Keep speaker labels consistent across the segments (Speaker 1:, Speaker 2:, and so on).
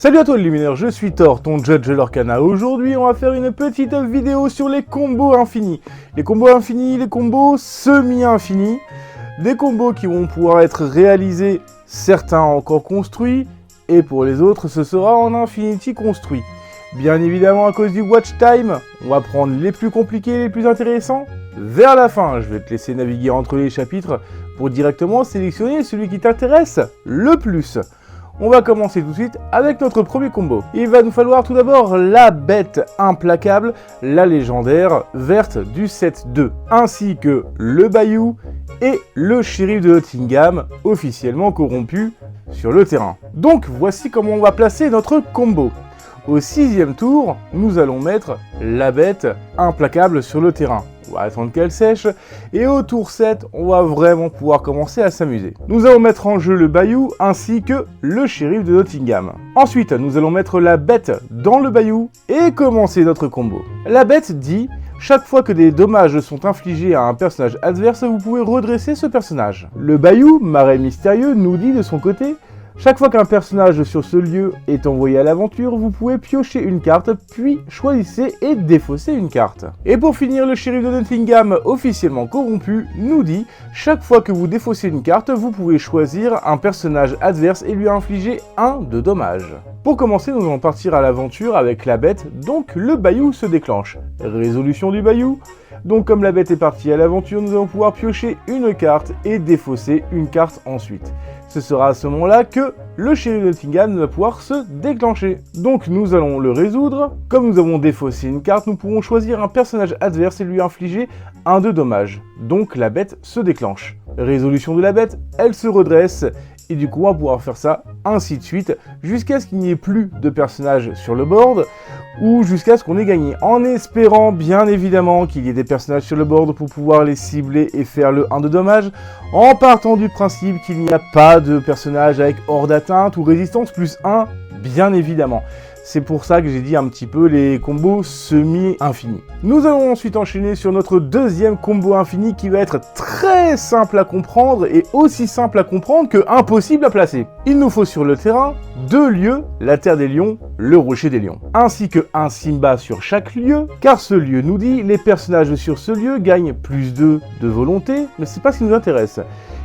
Speaker 1: Salut à toi le luminaire, je suis Thor, ton judge Lorcana. Aujourd'hui, on va faire une petite vidéo sur les combos infinis. Les combos infinis, les combos semi-infinis. Des combos qui vont pouvoir être réalisés, certains encore construits, et pour les autres, ce sera en Infinity construit. Bien évidemment, à cause du watch time, on va prendre les plus compliqués, les plus intéressants. Vers la fin, je vais te laisser naviguer entre les chapitres pour directement sélectionner celui qui t'intéresse le plus. On va commencer tout de suite avec notre premier combo. Il va nous falloir tout d'abord la bête implacable, la légendaire verte du set 2, ainsi que le Bayou et le shérif de Nottingham, officiellement corrompu sur le terrain. Donc voici comment on va placer notre combo. Au 6e tour, nous allons mettre la bête implacable sur le terrain. On va attendre qu'elle sèche, et au tour 7, on va vraiment pouvoir commencer à s'amuser. Nous allons mettre en jeu le Bayou ainsi que le shérif de Nottingham. Ensuite, nous allons mettre la bête dans le Bayou et commencer notre combo. La bête dit: chaque fois que des dommages sont infligés à un personnage adverse, vous pouvez redresser ce personnage. Le Bayou, marais mystérieux, nous dit de son côté: chaque fois qu'un personnage sur ce lieu est envoyé à l'aventure, vous pouvez piocher une carte, puis choisissez et défausser une carte. Et pour finir, le shérif de Nottingham, officiellement corrompu, nous dit: chaque fois que vous défaussez une carte, vous pouvez choisir un personnage adverse et lui infliger 1 de dommages. Pour commencer, nous allons partir à l'aventure avec la bête, donc le Bayou se déclenche. Résolution du Bayou. Donc comme la bête est partie à l'aventure, nous allons pouvoir piocher une carte et défausser une carte ensuite. Ce sera à ce moment-là que le shérif de Nottingham va pouvoir se déclencher. Donc nous allons le résoudre. Comme nous avons défaussé une carte, nous pourrons choisir un personnage adverse et lui infliger 1 de dommages. Donc la bête se déclenche. Résolution de la bête, elle se redresse. Et du coup, on va pouvoir faire ça ainsi de suite, jusqu'à ce qu'il n'y ait plus de personnages sur le board, ou jusqu'à ce qu'on ait gagné. En espérant, bien évidemment, qu'il y ait des personnages sur le board pour pouvoir les cibler et faire le 1 de dommage, en partant du principe qu'il n'y a pas de personnage avec hors d'atteinte ou résistance plus 1, bien évidemment. C'est pour ça que j'ai dit un petit peu les combos semi-infinis. Nous allons ensuite enchaîner sur notre deuxième combo infini qui va être très simple à comprendre et aussi simple à comprendre que impossible à placer. Il nous faut sur le terrain 2 lieux, la Terre des Lions, le Rocher des Lions, ainsi que un Simba sur chaque lieu, car ce lieu nous dit les personnages sur ce lieu gagnent plus 2 de volonté, mais c'est pas ce qui nous intéresse.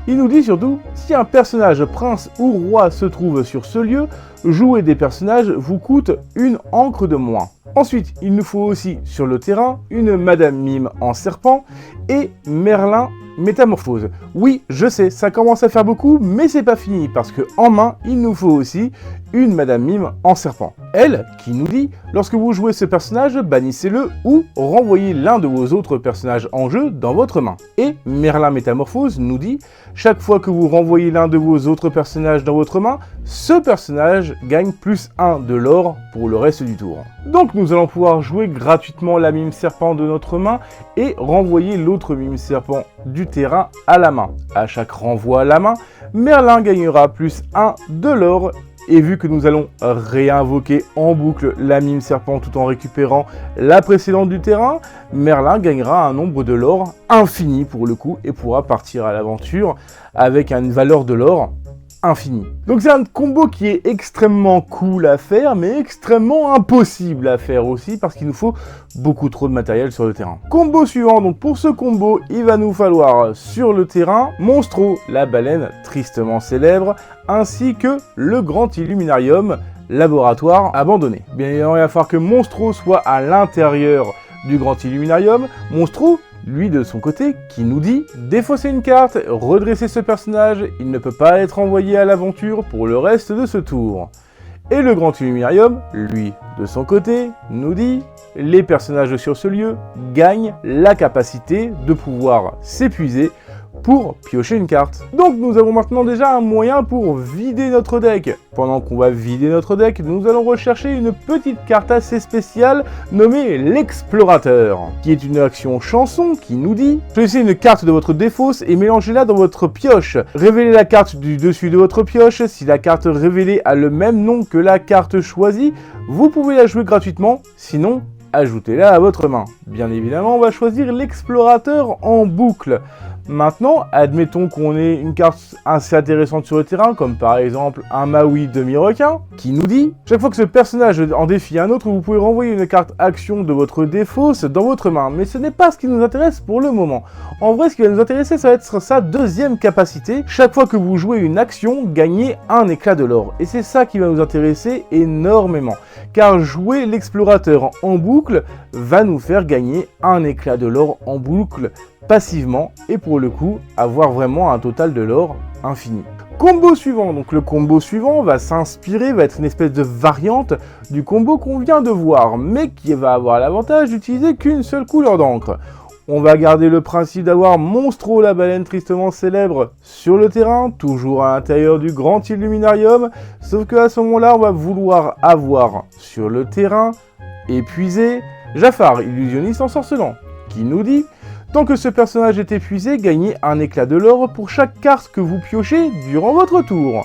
Speaker 1: Il nous dit surtout, si un personnage prince ou roi se trouve sur ce lieu, jouer des personnages vous coûte une encre de moins. Ensuite, il nous faut aussi sur le terrain une Madame Mime en serpent et Merlin métamorphose. Oui, je sais, ça commence à faire beaucoup, mais c'est pas fini, parce que en main, il nous faut aussi une Madame Mime en serpent. Elle, qui nous dit, lorsque vous jouez ce personnage, bannissez-le ou renvoyez l'un de vos autres personnages en jeu dans votre main. Et Merlin métamorphose nous dit, chaque fois que vous renvoyez l'un de vos autres personnages dans votre main, ce personnage gagne plus 1 de l'or pour le reste du tour. Donc nous allons pouvoir jouer gratuitement la mime serpent de notre main et renvoyer l'autre mime serpent du terrain à la main. À chaque renvoi à la main, Merlin gagnera plus 1 de l'or. Et vu que nous allons réinvoquer en boucle la mime serpent tout en récupérant la précédente du terrain, Merlin gagnera un nombre de l'or infini pour le coup et pourra partir à l'aventure avec une valeur de l'or infinie. Donc c'est un combo qui est extrêmement cool à faire, mais extrêmement impossible à faire aussi parce qu'il nous faut beaucoup trop de matériel sur le terrain. Combo suivant, donc pour ce combo, il va nous falloir sur le terrain Monstro, la baleine tristement célèbre, ainsi que le Grand Illuminarium, laboratoire abandonné. Bien évidemment, il va falloir que Monstro soit à l'intérieur du Grand Illuminarium. Monstro, lui de son côté, qui nous dit défausser une carte, redresser ce personnage, il ne peut pas être envoyé à l'aventure pour le reste de ce tour. Et le Grand Illuminarium, lui de son côté, nous dit les personnages sur ce lieu gagnent la capacité de pouvoir s'épuiser pour piocher une carte. Donc nous avons maintenant déjà un moyen pour vider notre deck. Pendant qu'on va vider notre deck, nous allons rechercher une petite carte assez spéciale nommée l'Explorateur, qui est une action chanson qui nous dit choisissez une carte de votre défausse et mélangez-la dans votre pioche. Révélez la carte du dessus de votre pioche. Si la carte révélée a le même nom que la carte choisie, vous pouvez la jouer gratuitement, sinon ajoutez-la à votre main. Bien évidemment, on va choisir l'Explorateur en boucle. Maintenant, admettons qu'on ait une carte assez intéressante sur le terrain, comme par exemple un Maui demi-requin, qui nous dit « Chaque fois que ce personnage en défie un autre, vous pouvez renvoyer une carte action de votre défausse dans votre main. » Mais ce n'est pas ce qui nous intéresse pour le moment. En vrai, ce qui va nous intéresser, ça va être sa deuxième capacité. Chaque fois que vous jouez une action, gagnez un éclat de l'or. Et c'est ça qui va nous intéresser énormément. Car jouer l'explorateur en boucle va nous faire gagner un éclat de l'or en boucle passivement et pour le coup avoir vraiment un total de l'or infini. Combo suivant, donc le combo suivant va s'inspirer, va être une espèce de variante du combo qu'on vient de voir, mais qui va avoir l'avantage d'utiliser qu'une seule couleur d'encre. On va garder le principe d'avoir Monstro, la baleine tristement célèbre, sur le terrain, toujours à l'intérieur du grand Illuminarium, sauf qu'à ce moment-là, on va vouloir avoir sur le terrain épuisé Jafar, illusionniste ensorcelant, qui nous dit « Tant que ce personnage est épuisé, gagnez un éclat de l'or pour chaque carte que vous piochez durant votre tour. »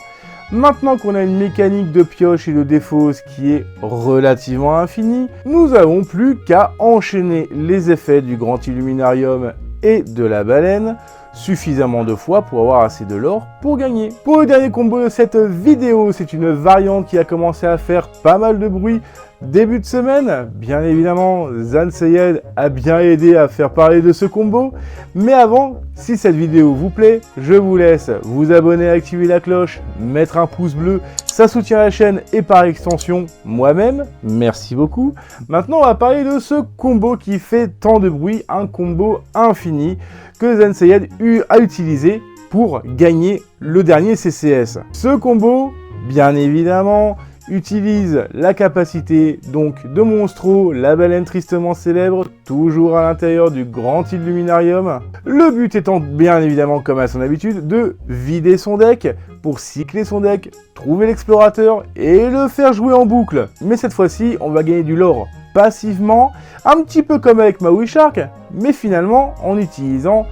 Speaker 1: Maintenant qu'on a une mécanique de pioche et de défausse qui est relativement infinie, nous n'avons plus qu'à enchaîner les effets du grand Illuminarium et de la baleine suffisamment de fois pour avoir assez de l'or pour gagner. Pour le dernier combo de cette vidéo, c'est une variante qui a commencé à faire pas mal de bruit début de semaine. Bien évidemment, Zansayed a bien aidé à faire parler de ce combo. Mais avant, si cette vidéo vous plaît, je vous laisse vous abonner, activer la cloche, mettre un pouce bleu. Ça soutient la chaîne et par extension moi-même. Merci beaucoup. Maintenant, on va parler de ce combo qui fait tant de bruit, un combo infini que Zansayed a utilisé pour gagner le dernier CCS. Ce combo, bien évidemment, utilise la capacité donc de Monstro, la baleine tristement célèbre, toujours à l'intérieur du grand Illuminarium. Le but étant bien évidemment, comme à son habitude, de vider son deck pour cycler son deck, trouver l'explorateur et le faire jouer en boucle. Mais cette fois-ci, on va gagner du lore passivement, un petit peu comme avec Maui Shark, mais finalement en utilisant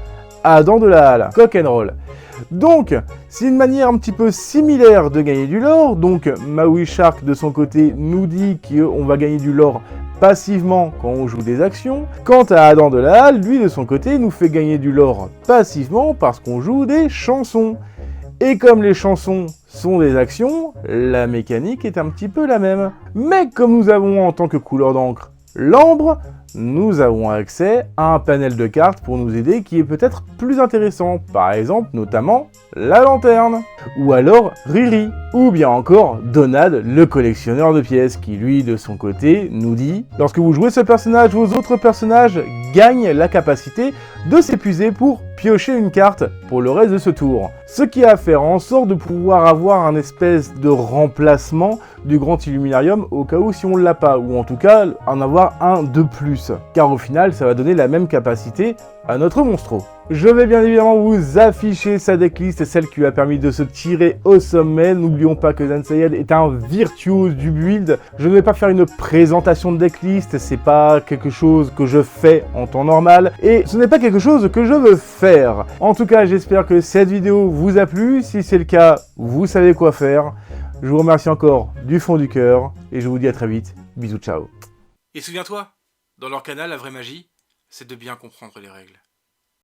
Speaker 1: Adam de la Halle, Cock and Roll. Donc, c'est une manière un petit peu similaire de gagner du lore. Donc, Maui Shark de son côté nous dit qu'on va gagner du lore passivement quand on joue des actions. Quant à Adam de la Halle, lui de son côté nous fait gagner du lore passivement parce qu'on joue des chansons. Et comme les chansons sont des actions, la mécanique est un petit peu la même. Mais comme nous avons en tant que couleur d'encre l'ambre, nous avons accès à un panel de cartes pour nous aider qui est peut-être plus intéressant. Par exemple, notamment, la lanterne. Ou alors Riri. Ou bien encore Donald, le collectionneur de pièces, qui lui, de son côté, nous dit « Lorsque vous jouez ce personnage, vos autres personnages gagnent la capacité de s'épuiser pour piocher une carte pour le reste de ce tour. » Ce qui va faire en sorte de pouvoir avoir un espèce de remplacement du grand Illuminarium au cas où si on ne l'a pas, ou en tout cas en avoir un de plus. Car au final, ça va donner la même capacité à notre Monstro. Je vais bien évidemment vous afficher sa decklist, celle qui lui a permis de se tirer au sommet. N'oublions pas que Zansayed est un virtuose du build. Je ne vais pas faire une présentation de decklist, c'est pas quelque chose que je fais en temps normal, et ce n'est pas quelque chose que je veux faire. En tout cas, j'espère que cette vidéo vous a plu. Si c'est le cas, vous savez quoi faire. Je vous remercie encore du fond du cœur, et je vous dis à très vite. Bisous, ciao.
Speaker 2: Et souviens-toi, dans leur canal, la vraie magie, c'est de bien comprendre les règles.